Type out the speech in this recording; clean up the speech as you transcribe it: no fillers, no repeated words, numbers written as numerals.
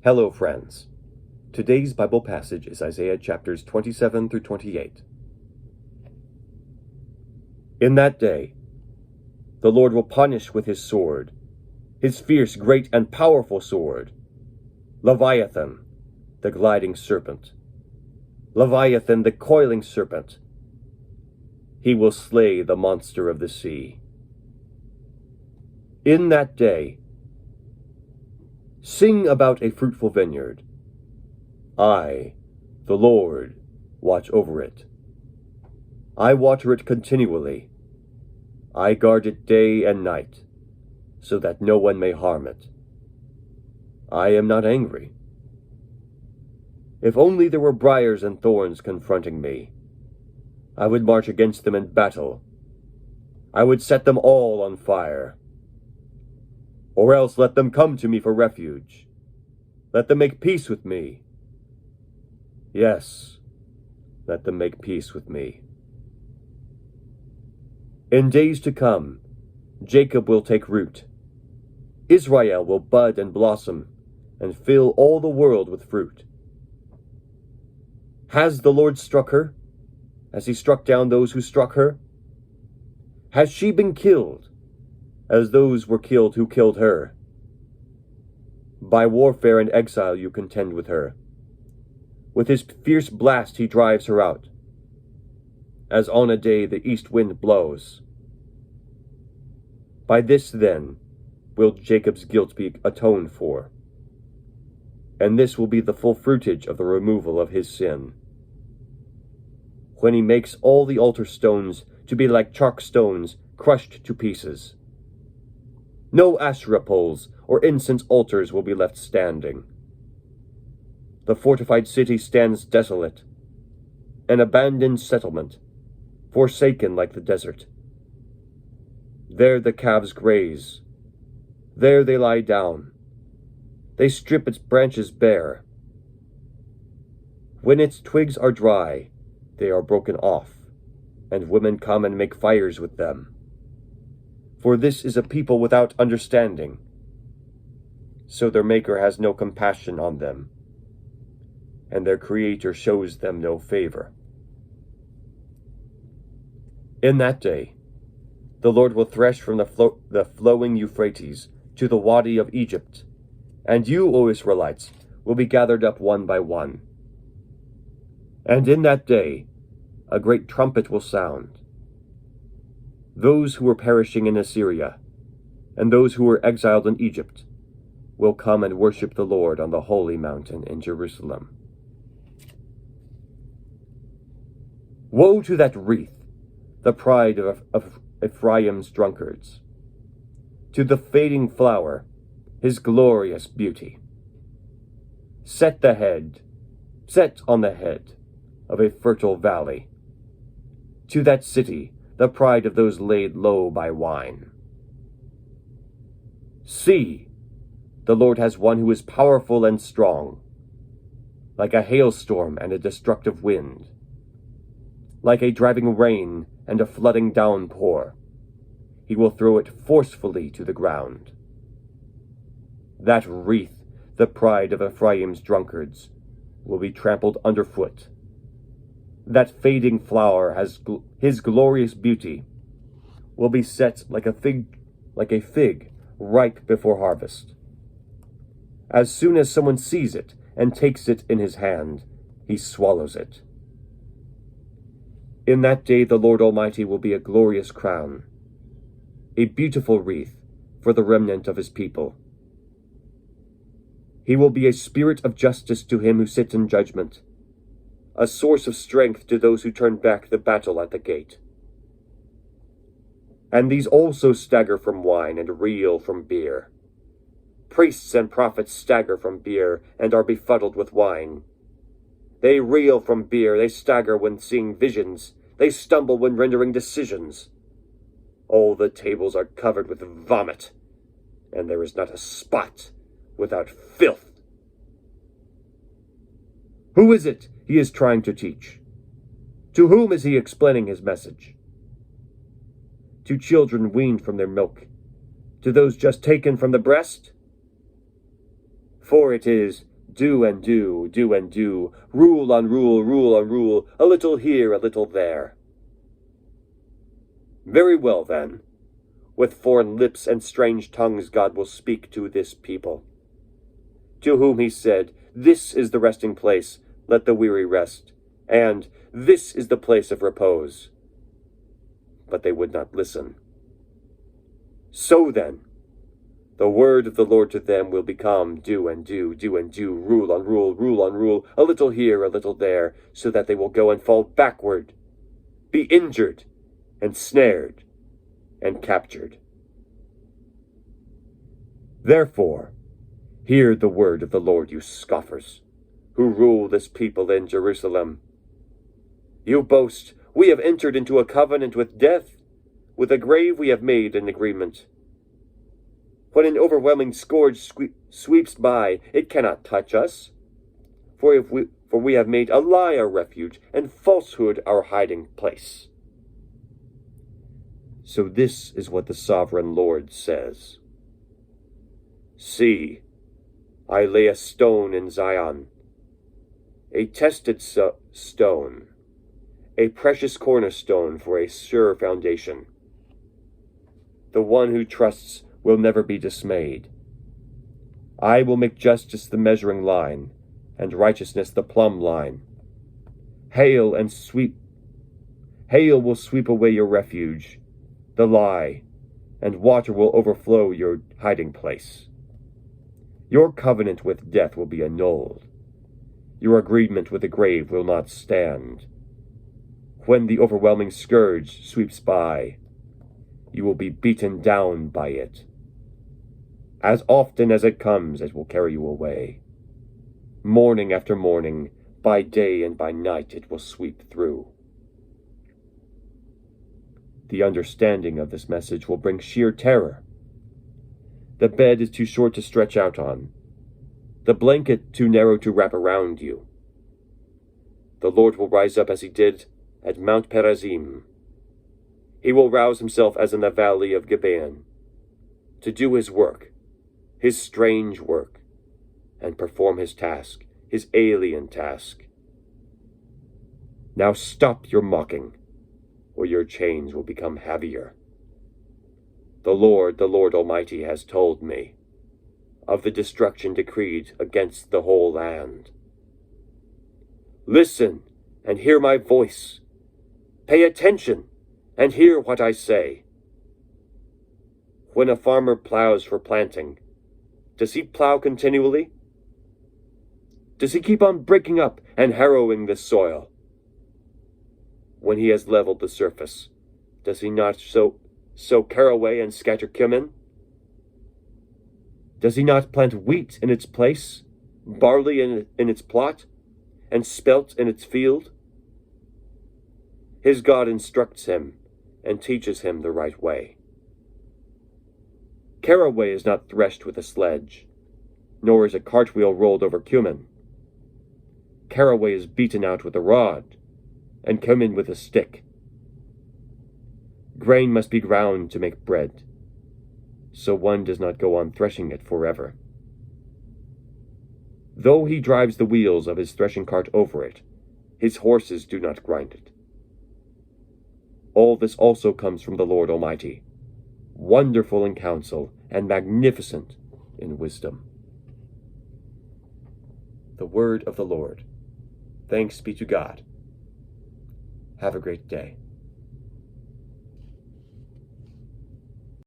Hello, friends. Today's Bible passage is Isaiah chapters 27 through 28. In that day, the Lord will punish with his sword, his fierce, great, and powerful sword, Leviathan, the gliding serpent, Leviathan, the coiling serpent. He will slay the monster of the sea. In that day, sing about a fruitful vineyard. I, the Lord, watch over it. I water it continually. I guard it day and night, so that no one may harm it. I am not angry. If only there were briars and thorns confronting me, I would march against them in battle. I would set them all on fire. Or else let them come to me for refuge. Let them make peace with me. Yes, let them make peace with me. In days to come, Jacob will take root. Israel will bud and blossom, and fill all the world with fruit. Has the Lord struck her? Has he struck down those who struck her? Has she been killed, as those were killed who killed her? By warfare and exile you contend with her. With his fierce blast he drives her out, as on a day the east wind blows. By this, then, will Jacob's guilt be atoned for, and this will be the full fruitage of the removal of his sin. When he makes all the altar stones to be like chalk stones crushed to pieces. No Asherah poles or incense altars will be left standing. The fortified city stands desolate, an abandoned settlement, forsaken like the desert. There the calves graze. There they lie down. They strip its branches bare. When its twigs are dry, they are broken off, and women come and make fires with them. For this is a people without understanding, so their Maker has no compassion on them, and their Creator shows them no favor. In that day, the Lord will thresh from the flowing Euphrates to the Wadi of Egypt, and you, O Israelites, will be gathered up one by one. And in that day, a great trumpet will sound. Those who were perishing in Assyria, and those who were exiled in Egypt, will come and worship the Lord on the holy mountain in Jerusalem. Woe to that wreath, the pride of Ephraim's drunkards, to the fading flower, his glorious beauty. Set on the head of a fertile valley, to that city, the pride of those laid low by wine. See, the Lord has one who is powerful and strong, like a hailstorm and a destructive wind, like a driving rain and a flooding downpour. He will throw it forcefully to the ground. That wreath, the pride of Ephraim's drunkards, will be trampled underfoot. That fading flower has his glorious beauty, will be set like a fig ripe before harvest. As soon as someone sees it and takes it in his hand, he swallows it. In that day the Lord Almighty will be a glorious crown, a beautiful wreath for the remnant of his people. He will be a spirit of justice to him who sits in judgment, a source of strength to those who turn back the battle at the gate. And these also stagger from wine and reel from beer. Priests and prophets stagger from beer and are befuddled with wine. They reel from beer, they stagger when seeing visions, they stumble when rendering decisions. All the tables are covered with vomit, and there is not a spot without filth. Who is it he is trying to teach? To whom is he explaining his message? To children weaned from their milk, to those just taken from the breast? For it is Do and do, do and do, rule on rule, rule on rule, a little here, a little there. Very well, then. With foreign lips and strange tongues God will speak to this people, to whom he said, This is the resting place, let the weary rest, and this is the place of repose. But they would not listen. So then, the word of the Lord to them will become do and do, do and do, rule on rule, rule on rule, a little here, a little there, so that they will go and fall backward, be injured, and snared, and captured. Therefore, hear the word of the Lord, you scoffers, who rule this people in Jerusalem. You boast, we have entered into a covenant with death, with a grave we have made an agreement. When an overwhelming scourge sweeps by, it cannot touch us, for we have made a lie our refuge, and falsehood our hiding place. So this is what the sovereign Lord says. See, I lay a stone in Zion, a tested stone, a precious cornerstone for a sure foundation. The one who trusts will never be dismayed. I will make justice the measuring line, and righteousness the plumb line. Hail will sweep away your refuge, the lie, and water will overflow your hiding place. Your covenant with death will be annulled. Your agreement with the grave will not stand. When the overwhelming scourge sweeps by, you will be beaten down by it. As often as it comes, it will carry you away. Morning after morning, by day and by night, it will sweep through. The understanding of this message will bring sheer terror. The bed is too short to stretch out on, the blanket too narrow to wrap around you. The Lord will rise up as he did at Mount Perazim. He will rouse himself as in the valley of Gibeon, to do his work, his strange work, and perform his task, his alien task. Now stop your mocking, or your chains will become heavier. The Lord Almighty has told me of the destruction decreed against the whole land. Listen and hear my voice. Pay attention and hear what I say. When a farmer plows for planting, does he plow continually? Does he keep on breaking up and harrowing the soil? When he has leveled the surface, does he not sow caraway and scatter cumin? Does he not plant wheat in its place, barley in its plot, and spelt in its field? His God instructs him and teaches him the right way. Caraway is not threshed with a sledge, nor is a cartwheel rolled over cumin. Caraway is beaten out with a rod, and cumin with a stick. Grain must be ground to make bread, so one does not go on threshing it forever. Though he drives the wheels of his threshing cart over it, his horses do not grind it. All this also comes from the Lord Almighty, wonderful in counsel and magnificent in wisdom. The word of the Lord. Thanks be to God. Have a great day.